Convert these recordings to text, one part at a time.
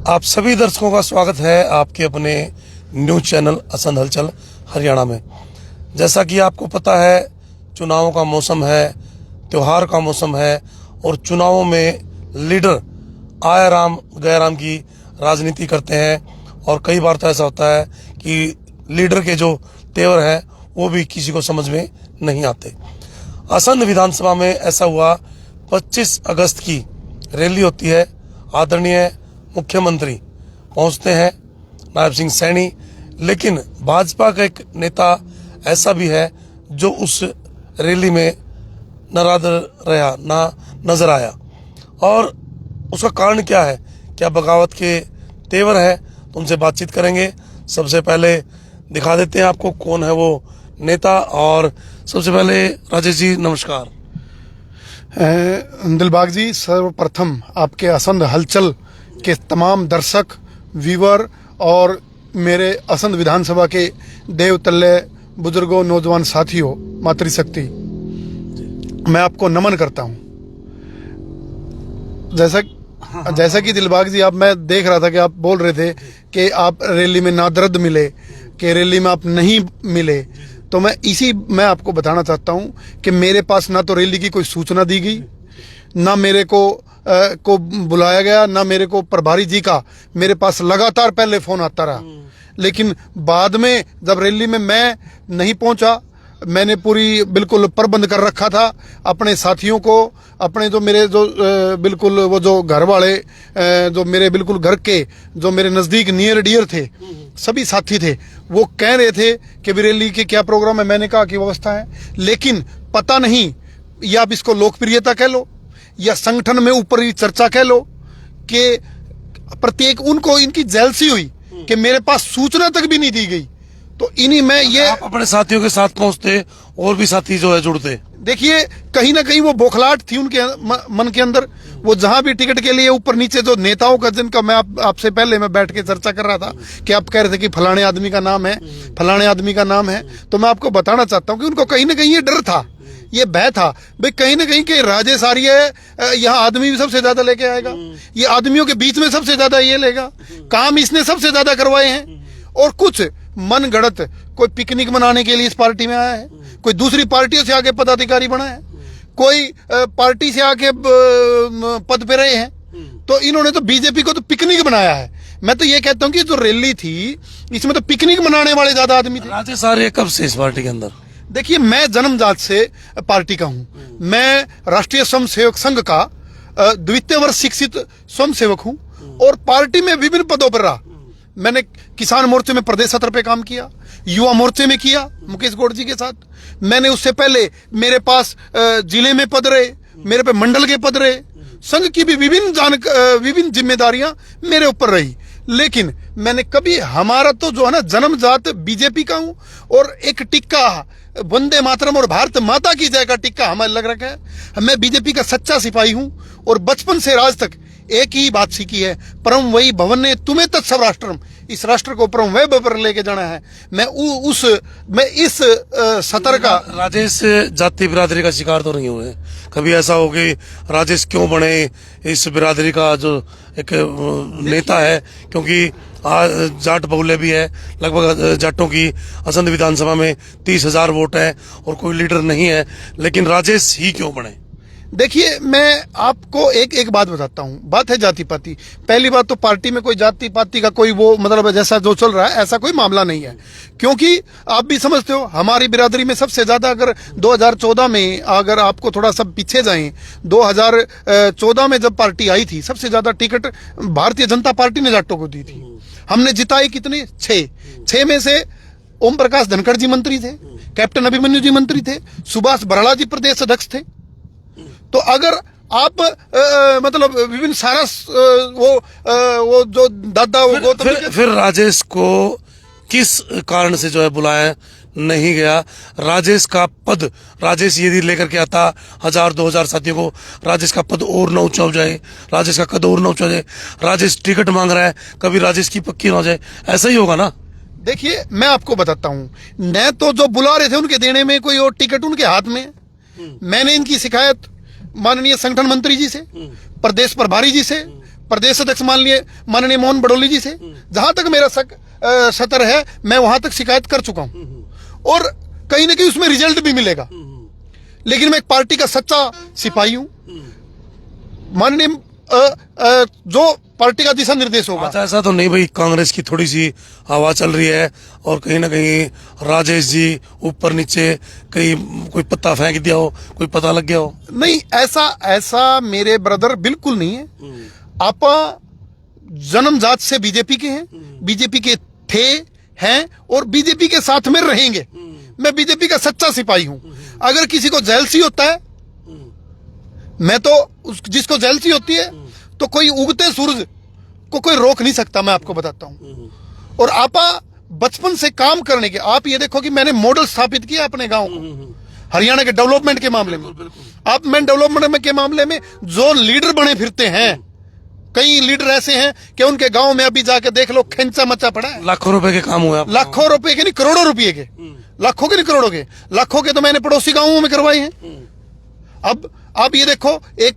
आप सभी दर्शकों का स्वागत है आपके अपने न्यूज चैनल असंध हलचल हरियाणा में। जैसा कि आपको पता है, चुनावों का मौसम है, त्योहार का मौसम है और चुनावों में लीडर आया राम गया राम की राजनीति करते हैं और कई बार तो ऐसा होता है कि लीडर के जो तेवर हैं वो भी किसी को समझ में नहीं आते। असंध विधानसभा में ऐसा हुआ। 25 अगस्त की रैली होती है, आदरणीय मुख्यमंत्री पहुंचते हैं, नायब सिंह सैनी, लेकिन भाजपा का एक नेता ऐसा भी है जो उस रैली में नजर आया। और उसका कारण क्या है, क्या बगावत के तेवर है, तो उनसे बातचीत करेंगे। सबसे पहले दिखा देते हैं आपको कौन है वो नेता। और सबसे पहले राजेश जी नमस्कार। दिलबाग जी, सर्वप्रथम आपके असंध हलचल के तमाम दर्शक, व्यूअर और मेरे असंध विधानसभा के देवतल्य बुजुर्गों, नौजवान साथियों, मातृशक्ति, मैं आपको नमन करता हूं। जैसा कि दिलबाग जी, मैं देख रहा था कि आप बोल रहे थे कि आप रैली में नादरद मिले, कि रैली में आप नहीं मिले, तो मैं आपको बताना चाहता हूं कि मेरे पास ना तो रैली की कोई सूचना दी गई, ना मेरे को बुलाया गया, ना मेरे को प्रभारी जी का मेरे पास लगातार पहले फोन आता रहा। लेकिन बाद में जब रैली में मैं नहीं पहुंचा, मैंने पूरी बिल्कुल प्रबंध कर रखा था अपने साथियों को, अपने जो मेरे जो बिल्कुल वो जो घर वाले, जो मेरे बिल्कुल घर के जो मेरे नज़दीक नियर डियर थे, सभी साथी थे, वो कह रहे थे कि रैली के क्या प्रोग्राम है। मैंने कहा कि व्यवस्था है, लेकिन पता नहीं, या आप इसको लोकप्रियता कह लो या संगठन में ऊपर ही चर्चा कह लो, कि प्रत्येक उनको इनकी जेलसी हुई कि मेरे पास सूचना तक भी नहीं दी गई। तो इन्हीं में ये आप अपने साथियों के साथ पहुंचते और भी साथी जो है जुड़ते। देखिए, कहीं ना कहीं वो बौखलाहट थी उनके मन के अंदर। वो जहां भी टिकट के लिए ऊपर नीचे जो नेताओं का, जिनका मैं आपसे पहले मैं बैठ के चर्चा कर रहा था कि आप कह रहे थे कि फलाने आदमी का नाम है, फलाने आदमी का नाम है, तो मैं आपको बताना चाहता हूं कि उनको कहीं ना कहीं ये डर था, ये भय था भाई कहीं ना कहीं कि राजेश आर्य यहाँ आदमी भी सबसे ज्यादा लेके आएगा, ये आदमियों के बीच में सबसे ज्यादा ये लेगा, काम इसने सबसे ज्यादा करवाए हैं। और कुछ मन गढ़त, कोई पिकनिक मनाने के लिए इस पार्टी में आया है, कोई दूसरी पार्टियों से आके पदाधिकारी बना है, कोई पार्टी से आके पद पे रहे हैं, तो इन्होंने तो बीजेपी को तो पिकनिक बनाया है। मैं तो ये कहता हूँ कि जो रैली थी इसमें तो पिकनिक मनाने वाले ज्यादा आदमी थे। राजेश आर्य कब से इस पार्टी के अंदर? देखिए, मैं जन्मजात से पार्टी का हूं। मैं राष्ट्रीय स्वयंसेवक संघ का द्वितीय वर्ष शिक्षित स्वयंसेवक हूं और पार्टी में विभिन्न पदों पर रहा। मैंने किसान मोर्चे में प्रदेश सत्र पे काम किया, युवा मोर्चे में किया मुकेश गौड़ जी के साथ। मैंने उससे पहले मेरे पास जिले में पद रहे, मेरे पे मंडल के पद रहे, संघ की भी विभिन्न जिम्मेदारियां मेरे ऊपर रही। लेकिन मैंने कभी, हमारा तो जो है ना जन्मजात बीजेपी का हूं और एक टिक्का वंदे मातरम और भारत माता की जय का टिक्का हमें लग रखा है। मैं बीजेपी का सच्चा सिपाही हूं और बचपन से आज तक एक ही बात सीखी है, परम वही भवन ने तुम्हें तत्सव राष्ट्रम, इस राष्ट्र को परम वैभव पर लेके जाना है। मैं इस सतर का। राजेश जाति बिरादरी का शिकार तो नहीं हुए कभी? ऐसा हो कि राजेश क्यों बने इस बिरादरी का जो एक नेता है? क्योंकि जाट बहुल्य भी है, लगभग जाटों की असंध विधानसभा में 30,000 वोट है और कोई लीडर नहीं है, लेकिन राजेश ही क्यों बने? देखिए, मैं आपको एक बात बताता हूं। बात है जाति पाति। पहली बात तो पार्टी में कोई जाति पाति का कोई वो मतलब जैसा जो चल रहा है ऐसा कोई मामला नहीं है, क्योंकि आप भी समझते हो हमारी बिरादरी में सबसे ज्यादा, अगर 2014 में, अगर आपको थोड़ा सा पीछे जाएं, 2014 में जब पार्टी आई थी, सबसे ज्यादा टिकट भारतीय जनता पार्टी ने जाटों को दी थी। हमने जिताई कितने? 6 में से ओम प्रकाश धनखड़ जी मंत्री थे, कैप्टन अभिमन्यु जी मंत्री थे, सुभाष बराला जी प्रदेश अध्यक्ष थे। तो अगर आप मतलब विभिन्न सारा वो जो दादा वो फिर राजेश को किस कारण से जो है बुलाया नहीं गया? राजेश का पद, राजेश यदि लेकर के आता 1000-2000 साथियों को, राजेश का पद और न ऊंचा हो जाए, राजेश का कद और न ऊंचा हो जाए, राजेश टिकट मांग रहा है, कभी राजेश की पक्की ना हो जाए, ऐसा ही होगा ना? देखिए, मैं आपको बताता हूं, न तो जो बुला रहे थे उनके देने में कोई और टिकट उनके हाथ में। मैंने इनकी शिकायत माननीय संगठन मंत्री जी से, प्रदेश प्रभारी जी से, प्रदेश अध्यक्ष मान लिए माननीय मोहन बडोली जी से, जहां तक मेरा सतर है मैं वहां तक शिकायत कर चुका हूं और कहीं ना कहीं उसमें रिजल्ट भी मिलेगा। लेकिन मैं एक पार्टी का सच्चा सिपाही हूं। माननीय जो पार्टी का दिशा निर्देश होगा। अच्छा, ऐसा तो नहीं भाई कांग्रेस की थोड़ी सी हवा चल रही है और कहीं ना कहीं राजेश जी ऊपर नीचे कहीं कोई पत्ता फेंक दिया हो, कोई पता लग गया हो? नहीं, ऐसा मेरे ब्रदर बिल्कुल नहीं है। आप जन्मजात से बीजेपी के हैं, बीजेपी के थे, हैं और बीजेपी के साथ में रहेंगे। मैं बीजेपी का सच्चा सिपाही हूं। अगर किसी को जेलसी होता है, मैं तो जिसको जेलसी होती है तो कोई उगते सूरज को कोई रोक नहीं सकता, मैं आपको बताता हूं। और आपा बचपन से काम करने के, आप ये देखो कि मैंने मॉडल स्थापित किया अपने गांव को हरियाणा के डेवलपमेंट के मामले में। आप मैं डेवलपमेंट के मामले में जो लीडर बने फिरते हैं, कई लीडर ऐसे हैं कि उनके गांव में अभी जाके देख लो खेंचा मचा पड़ा है। लाखों रुपए के काम हुए, लाखों रुपए के नहीं, करोड़ों रुपए के, लाखों के नहीं करोड़ों के, लाखों के तो मैंने पड़ोसी गांवों में करवाए हैं। अब आप ये देखो, एक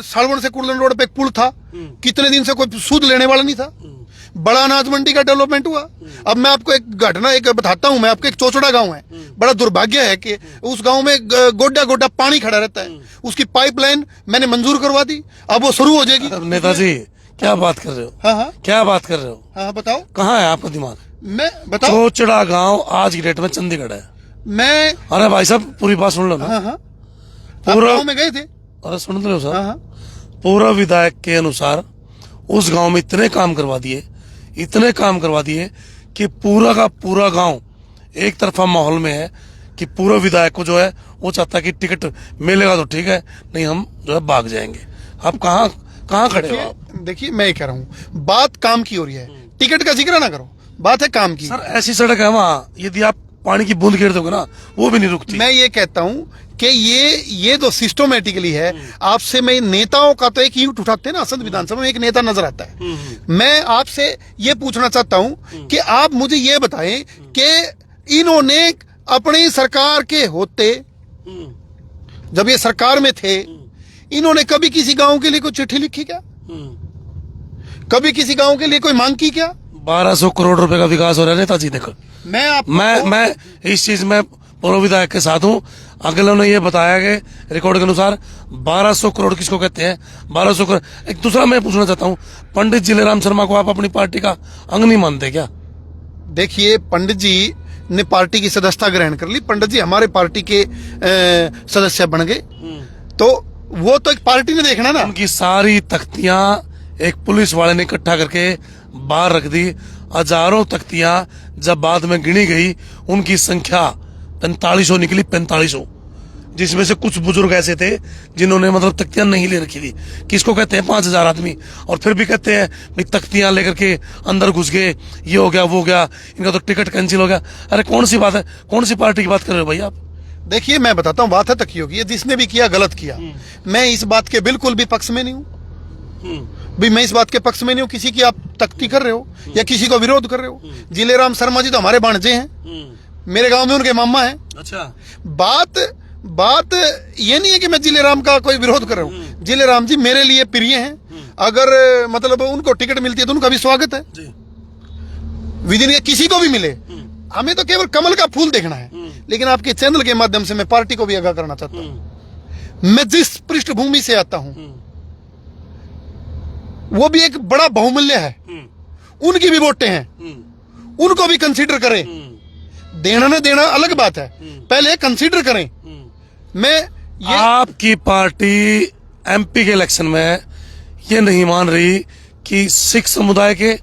सालवन से कुड़लन रोड पे एक पुल था, कितने दिन से कोई सूद लेने वाला नहीं था। बड़ा अनाज मंडी का डेवलपमेंट हुआ। अब मैं आपको एक घटना एक बताता हूं। मैं आपको, एक चौचड़ा गांव है, बड़ा दुर्भाग्य है कि उस गांव में गोड्डा गोड्डा पानी खड़ा रहता है। उसकी पाइपलाइन मैंने मंजूर करवा दी, अब वो शुरू हो जाएगी। नेताजी क्या बात कर रहे हो? हाँ, क्या बात कर रहे हो? हाँ, बताओ कहाँ है आपका दिमाग? मैं बताओ। चौचड़ा गांव आज की डेट में चंडीगढ़ है। मैं, अरे भाई साहब पूरी बात सुन लो ना। हाँ, पूरा गांव में गए थे। अरे सुन लो सर। हाँ, पूरा विधायक के अनुसार उस गांव में इतने काम करवा दिए कि पूरा का पूरा गांव एक तरफा माहौल में है कि पूरा विधायक को जो है वो चाहता है कि टिकट मिलेगा तो ठीक है, नहीं हम जो है भाग जाएंगे। आप कहाँ खड़े हो आप? देखिए मैं ये कह रहा हूँ, बात काम की हो रही है, टिकट का जिक्र ना करो, बात है काम की। सर ऐसी सड़क है वहाँ, यदि आप पानी की बूंद गिर दोगे ना वो भी नहीं रुकती। मैं ये कहता हूँ कि ये जो सिस्टोमेटिकली है, आपसे मैं नेताओं का तो एक यूट उठाते हैं ना, असंध विधानसभा में एक नेता नजर आता है। मैं आपसे ये पूछना चाहता हूँ कि आप मुझे ये बताएं कि इन्होंने अपनी सरकार के होते, जब ये सरकार में थे, इन्होंने कभी किसी गांव के लिए कोई चिट्ठी लिखी क्या? कभी किसी गांव के लिए कोई मांग की क्या? 1200 करोड़ रुपए का विकास हो रहा है नेताजी। देखो मैं इस चीज में पूर्व विधायक के साथ हूँ। अगले ने ये बताया कि रिकॉर्ड के अनुसार 1200 करोड़ किसको कहते हैं? 1200 करोड़। एक दूसरा मैं पूछना चाहता हूँ, पंडित जिलेराम शर्मा को आप अपनी पार्टी का अंग नहीं मानते क्या? देखिए, पंडित जी ने पार्टी की सदस्यता ग्रहण कर ली, पंडित जी हमारे पार्टी के सदस्य बन गए, तो वो तो एक पार्टी ने देखना ना। उनकी सारी तख्तियां एक पुलिस वाले ने इकट्ठा करके बाहर रख दी। हजारों तख्तियां जब बाद में गिनी गई, उनकी संख्या 4500 निकली, 4500, जिसमें से कुछ बुजुर्ग ऐसे थे जिन्होंने मतलब तख्तियां नहीं ले रखी थी। किसको कहते हैं? 5000 आदमी। और फिर भी कहते हैं भाई तख्तियां लेकर के अंदर घुस गए, ये हो गया वो हो गया, इनका तो टिकट कैंसिल हो गया। अरे कौन सी बात है? कौन सी पार्टी की बात कर रहे हो भाई आप? देखिए मैं बताता हूँ, बात है तकियों की। जिसने भी किया गलत किया। मैं इस बात के बिल्कुल भी पक्ष में नहीं हूँ भाई, मैं इस बात के पक्ष में नहीं हूँ किसी की आप तख्ती कर रहे हो या किसी को विरोध कर रहे हो। जिलेराम शर्मा जी तो हमारे भांजे हैं, मेरे गांव में उनके मामा हैं। अच्छा, बात ये नहीं है कि मैं जिलेराम का कोई विरोध कर रहा हूँ। जिलेराम जी मेरे लिए प्रिय हैं। अगर मतलब उनको टिकट मिलती है तो उनका भी स्वागत है। विदिन के किसी को भी मिले, हमें तो केवल कमल का फूल देखना है। लेकिन आपके चैनल के माध्यम से मैं पार्टी को भी आगाह करना चाहता हूँ, मैं जिस पृष्ठभूमि से आता हूँ वो भी एक बड़ा बहुमूल्य है। उनकी भी वोटें हैं, उनको भी कंसीडर करें। देना न देना अलग बात है, पहले कंसीडर करें। मैं ये आपकी पार्टी एमपी के इलेक्शन में ये नहीं मान रही कि सिख समुदाय के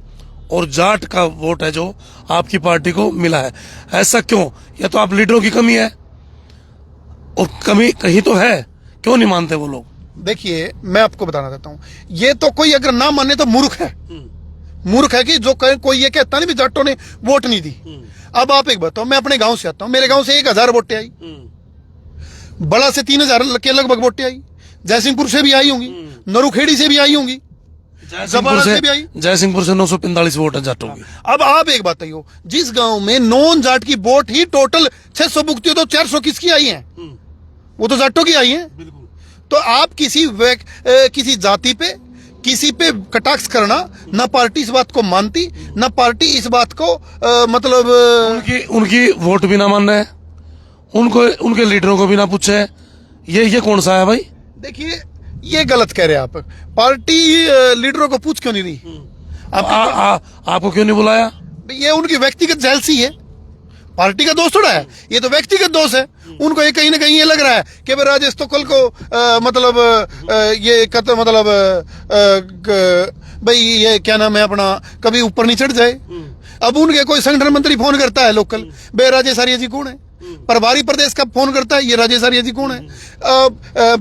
और जाट का वोट है जो आपकी पार्टी को मिला है। ऐसा क्यों? या तो आप लीडरों की कमी है, और कमी कहीं तो है, क्यों नहीं मानते वो लोग? देखिए मैं आपको बताना चाहता हूं, ये तो कोई अगर ना माने तो मूर्ख है। मूर्ख है कि जो कोई ये कहता नहीं भी जाटों ने वोट नहीं दी। अब आप एक बताओ, मैं अपने गांव से आता हूं, मेरे गांव से 1000 वोटें आई, बड़ा से 3000 के लगभग वोटें आई, जयसिंहपुर से भी आई होंगी, नरुखेड़ी से भी आई होंगी, जयसिंहपुर से भी आई। जयसिंहपुर से 945 वोट है जाटों की। अब आप एक बात बताइए, जिस गांव में नॉन जाट की वोट ही टोटल 600 बुकती हो तो 400 किसकी आई है? वो तो जाटों की आई है। तो आप किसी जाति पे, किसी पे कटाक्ष करना, ना पार्टी इस बात को मानती, ना पार्टी इस बात को मतलब उनकी वोट भी ना मानना है, उनको उनके लीडरों को भी ना पूछे, ये कौन सा है भाई? देखिए ये गलत कह रहे हैं आप। पार्टी लीडरों को पूछ क्यों नहीं रही? आपको क्यों नहीं बुलाया? ये उनकी व्यक्तिगत जेलसी है, पार्टी का दोष थोड़ा है, ये तो व्यक्तिगत दोष है। उनको ये कहीं ना कहीं ये लग रहा है कि भाई राजेश तो कल को मतलब ये मतलब भाई ये क्या नाम है अपना, कभी ऊपर नहीं चढ़ जाए। अब उनके कोई संगठन मंत्री फोन करता है लोकल, बे राजेश आर्य जी कौन है? प्रभारी प्रदेश का फोन करता है, ये राजेश आर्य जी कौन है?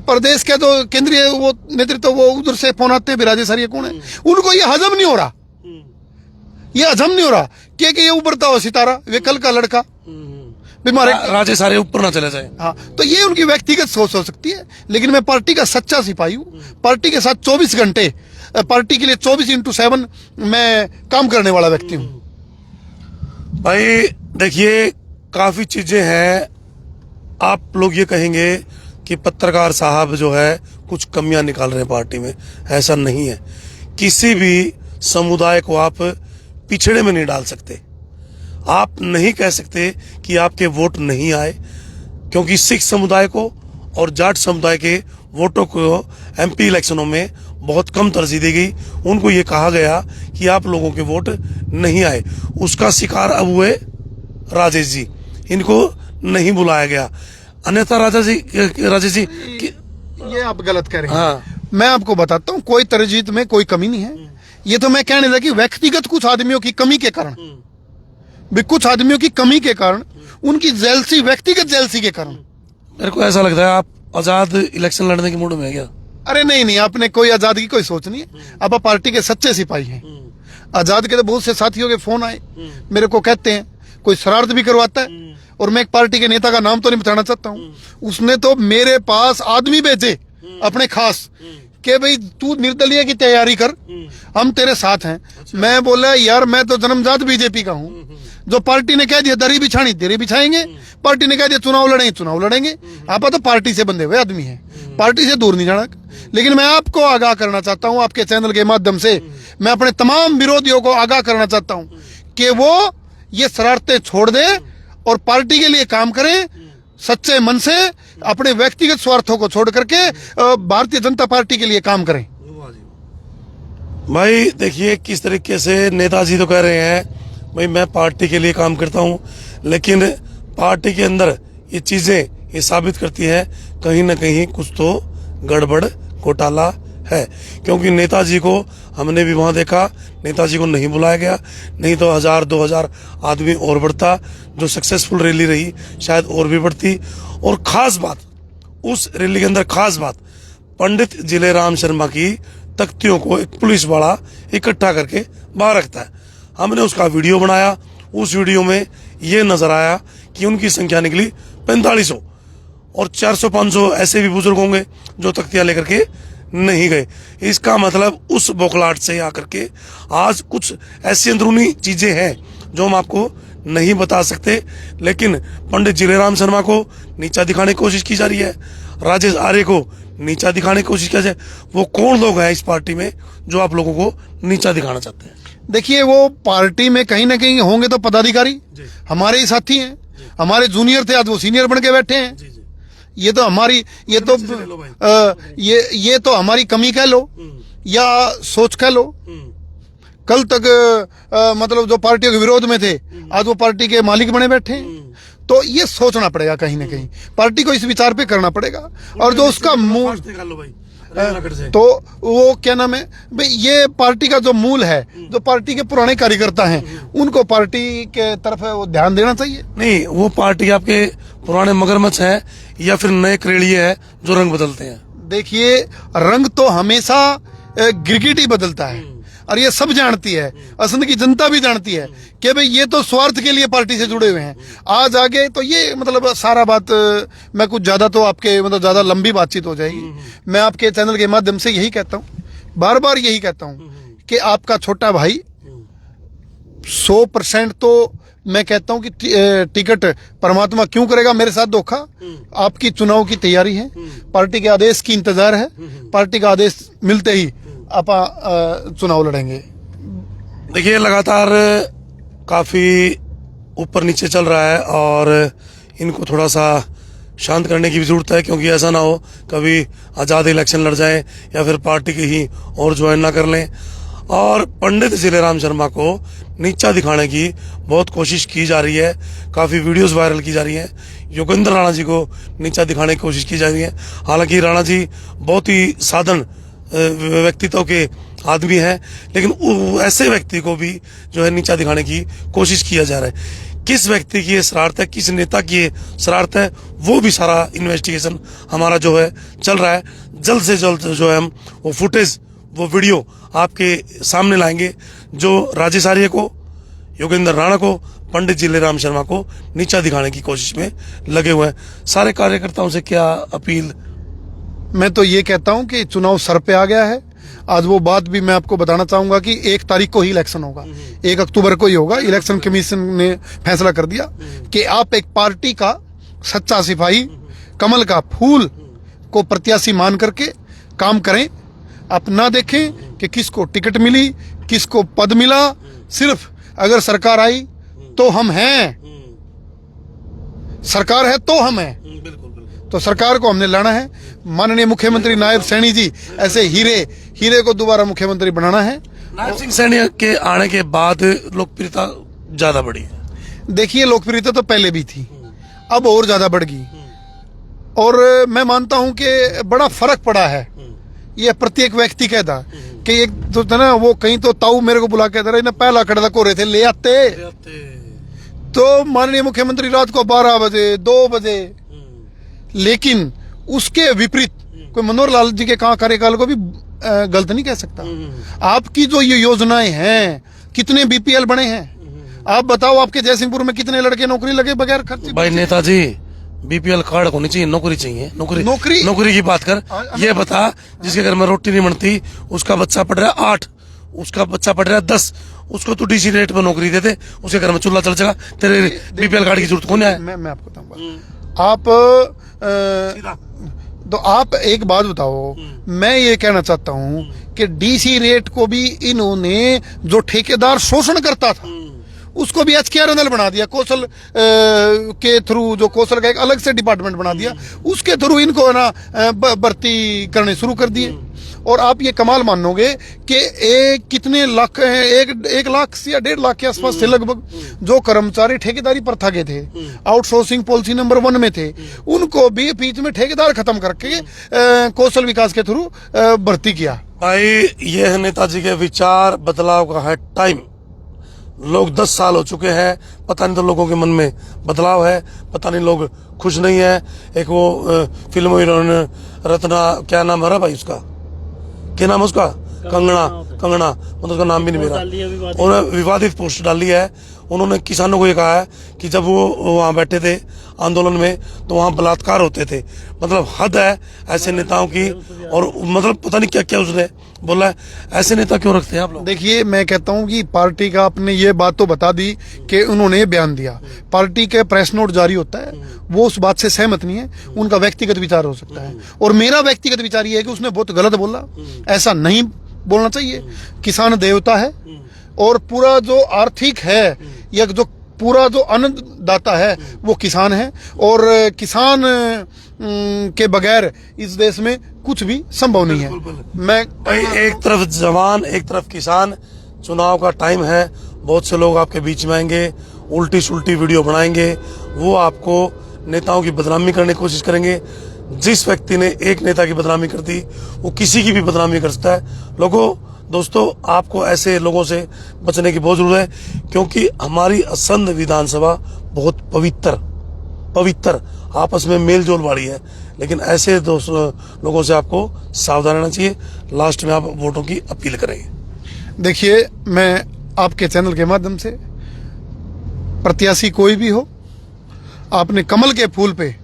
प्रदेश के तो केंद्रीय वो नेतृत्व वो उधर से फोन आते हैं, राजेश आर्य कौन है? उनको ये हजम नहीं हो रहा, ये हजम नहीं हो रहा कि ये उभरता हो सितारा, वे कल का लड़का बीमार राजेश आर्य ऊपर ना चले जाए। हाँ, तो ये उनकी व्यक्तिगत सोच हो सकती है, लेकिन मैं पार्टी का सच्चा सिपाही हूँ। पार्टी के साथ 24 घंटे, पार्टी के लिए 24/7 मैं काम करने वाला व्यक्ति हूँ। भाई देखिए, काफी चीजें हैं। आप लोग ये कहेंगे कि पत्रकार साहब जो है कुछ कमियां निकाल रहे हैं पार्टी में, ऐसा नहीं है। किसी भी समुदाय को आप पिछड़े में नहीं डाल सकते। आप नहीं कह सकते कि आपके वोट नहीं आए, क्योंकि सिख समुदाय को और जाट समुदाय के वोटों को एमपी इलेक्शनों में बहुत कम तरजीह दी गई। उनको ये कहा गया कि आप लोगों के वोट नहीं आए। उसका शिकार अब हुए राजेश जी, इनको नहीं बुलाया गया। अन्यथा राजेश जी ये आप गलत कह रहे हैं। हाँ, मैं आपको बताता हूँ, कोई तरजीह में कोई कमी नहीं है। ये तो मैं कहने लगा कि व्यक्तिगत कुछ आदमियों की कमी के कारण, कुछ आदमियों की कमी के कारण, उनकी जेलसी, व्यक्तिगत जेलसी के कारण। मेरे को ऐसा लगता है आप आजाद इलेक्शन लड़ने के मूड में है क्या? अरे नहीं नहीं, आपने कोई आजाद की कोई सोच नहीं है। आप पार्टी के सच्चे सिपाही हैं। आजाद के तो बहुत से साथियों के फोन आए, मेरे को कहते हैं कोई शरारत भी करवाता है, और मैं एक पार्टी के नेता का नाम तो नहीं बताना चाहता हूँ, उसने तो मेरे पास आदमी भेजे अपने खास कि भाई तू निर्दलीय की तैयारी कर, हम तेरे साथ हैं। मैं बोला यार मैं तो जन्मजात बीजेपी का हूँ। जो पार्टी ने कह दिया दरी बिछानी दरी बिछाएंगे, पार्टी ने कह दिया चुनाव लड़ेंगे चुनाव लड़ेंगे। आप तो पार्टी से बंधे हुए आदमी हैं, पार्टी से दूर नहीं जाना। लेकिन मैं आपको आगाह करना चाहता हूं, आपके चैनल के माध्यम से मैं अपने तमाम विरोधियों को आगाह करना चाहता हूं कि वो ये शरारतें छोड़ दे और पार्टी के लिए काम करें सच्चे मन से, अपने व्यक्तिगत स्वार्थों को छोड़ करके भारतीय जनता पार्टी के लिए काम करें। भाई देखिए किस तरीके से नेताजी तो कह रहे हैं भाई मैं पार्टी के लिए काम करता हूं, लेकिन पार्टी के अंदर ये चीजें ये साबित करती है कहीं ना कहीं कुछ तो गड़बड़ घोटाला है। क्योंकि नेताजी को हमने भी वहां देखा, नेताजी को नहीं बुलाया गया, नहीं तो 1000-2000 आदमी और बढ़ता। जो सक्सेसफुल रैली रही शायद और भी बढ़ती। और खास बात, उस रैली के अंदर खास बात, पंडित जिलेराम शर्मा की तख्तियों को एक पुलिस वाला इकट्ठा करके बाहर रखता है। हमने उसका वीडियो बनाया, उस वीडियो में ये नजर आया कि उनकी संख्या निकली 4500 और 400-500 ऐसे भी बुजुर्ग होंगे जो तख्तियां लेकर के नहीं गए। इसका मतलब उस बौखलाहट से आकर के आज कुछ ऐसी अंदरूनी चीजें हैं जो हम आपको नहीं बता सकते, लेकिन पंडित जिलेराम शर्मा को नीचा दिखाने की कोशिश की जा रही है, राजेश आर्य को नीचा दिखाने की कोशिश की जाए। वो कौन लोग हैं इस पार्टी में जो आप लोगों को नीचा दिखाना चाहते हैं? देखिए वो पार्टी में कहीं ना कहीं होंगे तो पदाधिकारी, हमारे ही साथी हैं, हमारे जूनियर थे आज वो सीनियर बन के बैठे हैं। ये तो हमारी ये तो हमारी कमी कह लो या सोच कह लो। कल तक मतलब जो पार्टियों के विरोध में थे आज वो पार्टी के मालिक बने बैठे हैं। तो ये सोचना पड़ेगा, कहीं ना कहीं पार्टी को इस विचार पे करना पड़ेगा। और जो उसका मूल तो वो क्या नाम है भाई, ये पार्टी का जो मूल है, जो पार्टी के पुराने कार्यकर्ता हैं, उनको पार्टी के तरफ वो ध्यान देना चाहिए। नहीं, वो पार्टी आपके पुराने मगरमच्छ है या फिर नए करेड़िए है जो रंग बदलते हैं? देखिए रंग तो हमेशा गिरगिट ही बदलता है और ये सब जानती है, असंध की जनता भी जानती है कि भाई ये तो स्वार्थ के लिए पार्टी से जुड़े हुए हैं। आज आगे तो ये मतलब सारा बात मैं कुछ ज्यादा तो आपके मतलब ज्यादा लंबी बातचीत हो जाएगी। मैं आपके चैनल के माध्यम से यही कहता हूँ, बार बार यही कहता हूँ कि आपका छोटा भाई 100% तो मैं कहता हूं कि टिकट परमात्मा क्यों करेगा मेरे साथ धोखा। आपकी चुनाव की तैयारी है, पार्टी के आदेश की इंतजार है, पार्टी का आदेश मिलते ही आप चुनाव लड़ेंगे? देखिए लगातार काफ़ी ऊपर नीचे चल रहा है और इनको थोड़ा सा शांत करने की भी ज़रूरत है, क्योंकि ऐसा ना हो कभी आज़ाद इलेक्शन लड़ जाएं या फिर पार्टी की ही और ज्वाइन ना कर लें। और पंडित जिलेराम शर्मा को नीचा दिखाने की बहुत कोशिश की जा रही है, काफ़ी वीडियोस वायरल की जा रही हैं। योगेंद्र राणा जी को नीचा दिखाने की कोशिश की जा रही है। हालांकि राणा जी बहुत ही साधारण व्यक्तित्व के आदमी हैं, लेकिन ऐसे व्यक्ति को भी जो है नीचा दिखाने की कोशिश किया जा रहा है। किस व्यक्ति की ये शरारत है, किस नेता की ये शरारत है, वो भी सारा इन्वेस्टिगेशन हमारा जो है चल रहा है। जल्द से जल्द जो है हम वो फुटेज, वो वीडियो आपके सामने लाएंगे जो राजेश आर्य को, योगेंद्र राणा को, पंडित जिलेराम शर्मा को नीचा दिखाने की कोशिश में लगे हुए हैं। सारे कार्यकर्ताओं से क्या अपील? मैं तो ये कहता हूं कि चुनाव सर पे आ गया है। आज वो बात भी मैं आपको बताना चाहूंगा कि 1 तारीख को ही इलेक्शन होगा, 1 अक्टूबर को ही होगा। इलेक्शन कमीशन ने फैसला कर दिया कि आप एक पार्टी का सच्चा सिपाही, कमल का फूल को प्रत्याशी मान करके काम करें। आप ना देखें कि किसको टिकट मिली, किसको पद मिला। सिर्फ अगर सरकार आई तो हम हैं, सरकार है तो हम हैं, तो सरकार को हमने लाना है। माननीय मुख्यमंत्री नायब सैनी जी ऐसे हीरे को दोबारा मुख्यमंत्री बनाना है। नायब सिंह सैनी के आने के बाद लोकप्रियता ज्यादा बढ़ी है। देखिए, लोकप्रियता तो पहले भी थी, अब और ज्यादा बढ़ गई। और मैं मानता हूं कि बड़ा फर्क पड़ा है। ये प्रत्येक व्यक्ति कहता कि एक तो था ना, वो कहीं तो ताऊ मेरे को बुला के दे रहे, पहला खड़ा को रहे थे ले आते। तो माननीय मुख्यमंत्री रात को 12 बजे 2 बजे, लेकिन उसके विपरीत कोई मनोहर लाल जी के कार्यकाल को भी गलत नहीं कह सकता। आपकी जो ये योजनाएं हैं, कितने बीपीएल बने हैं आप बताओ। आपके जयसिंहपुर में कितने लड़के नौकरी लगे बगैर खर्च? भाई नेताजी, बीपीएल कार्ड होनी चाहिए, नौकरी चाहिए। नौकरी की बात कर। ये बता, जिसके घर में रोटी नहीं बनती, उसका बच्चा पढ़ रहा है 8, उसका बच्चा पढ़ रहा है 10, उसको तो डीसी रेट पर नौकरी देते, उसके घर में चूल्हा चल जाएगा। तेरे बीपीएल कार्ड की जरूरत कौन है? मैं आपको बताऊंगा। तो आप एक बात बताओ, मैं ये कहना चाहता हूं कि डीसी रेट को भी इन्होंने, जो ठेकेदार शोषण करता था, उसको भी एचकेआरएनएल बना दिया। कौशल के थ्रू, जो कौशल का एक अलग से डिपार्टमेंट बना दिया, उसके थ्रू इनको ना भर्ती करने शुरू कर दिए। और आप ये कमाल मानोगे कि कितने लाख, 1 लाख या 1.5 लाख के आसपास थे लगभग, जो कर्मचारी ठेकेदारी प्रथा के थे, आउटसोर्सिंग पॉलिसी नंबर 1 में थे, उनको भी बीच में ठेकेदार खत्म करके कौशल विकास के थ्रू भर्ती किया। भाई ये है नेताजी के विचार बदलाव का है टाइम। लोग 10 साल हो चुके हैं, पता नहीं तो लोगों के मन में बदलाव है, पता नहीं लोग खुश नहीं है। एक वो फिल्म हीरोइन रत्ना, क्या नाम है भाई उसका, क्या नाम है उसका? कंगना, मतलब उसका नाम भी नहीं मेरा। उन्होंने विवादित पोस्ट डाली है। उन्होंने किसानों को ये कहा है कि जब वो वहाँ बैठे थे आंदोलन में, तो वहाँ बलात्कार होते थे। मतलब हद है ऐसे नेताओं की। और मतलब पता नहीं क्या क्या उसने बोला है। ऐसे नेता क्यों रखते हैं आप लोग? देखिए, मैं कहता हूँ कि पार्टी का आपने ये बात तो बता दी कि उन्होंने बयान दिया, पार्टी के प्रेस नोट जारी होता है, वो उस बात से सहमत नहीं है, उनका व्यक्तिगत विचार हो सकता है। और मेरा व्यक्तिगत विचार ये है कि उसने बहुत गलत बोला, ऐसा नहीं बोलना चाहिए। किसान देवता है, और पूरा जो आर्थिक है या जो पूरा जो अन्नदाता है वो किसान है, और किसान के बगैर इस देश में कुछ भी संभव नहीं है। मैं एक तरफ जवान, एक तरफ किसान। चुनाव का टाइम है, बहुत से लोग आपके बीच में आएंगे, उल्टी सुल्टी वीडियो बनाएंगे, वो आपको नेताओं की बदनामी करने की कोशिश करेंगे। जिस व्यक्ति ने एक नेता की बदनामी कर दी, वो किसी की भी बदनामी कर सकता है। दोस्तों, आपको ऐसे लोगों से बचने की बहुत जरूरत है, क्योंकि हमारी असंध विधानसभा बहुत पवित्र आपस में मेल जोल वाली है। लेकिन ऐसे लोगों से आपको सावधान रहना चाहिए। लास्ट में आप वोटों की अपील करेंगे। देखिए, मैं आपके चैनल के माध्यम से, प्रत्याशी कोई भी हो, आपने कमल के फूल पे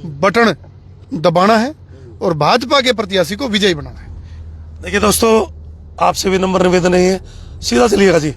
बटन दबाना है और भाजपा के प्रत्याशी को विजयी बनाना है। देखिए दोस्तों, आपसे भी नंबर निवेदन नहीं है, सीधा चलिएगा जी।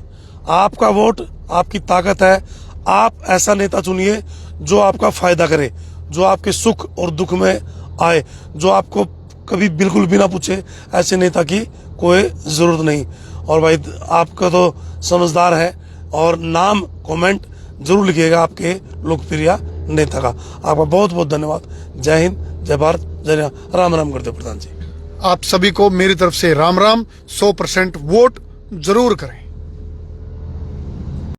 आपका वोट आपकी ताकत है। आप ऐसा नेता चुनिए जो आपका फायदा करे, जो आपके सुख और दुख में आए, जो आपको कभी बिल्कुल बिना पूछे ऐसे नेता की कोई ज़रूरत नहीं। और भाई आपका तो समझदार है, और नाम कमेंट जरूर लिखिएगा आपके लोकप्रिय नेता का। आपका बहुत बहुत धन्यवाद। जय हिंद, जय भारत, जय राम राम गुरुदेव प्रधान जी। आप सभी को मेरी तरफ से राम राम। 100% वोट जरूर करें।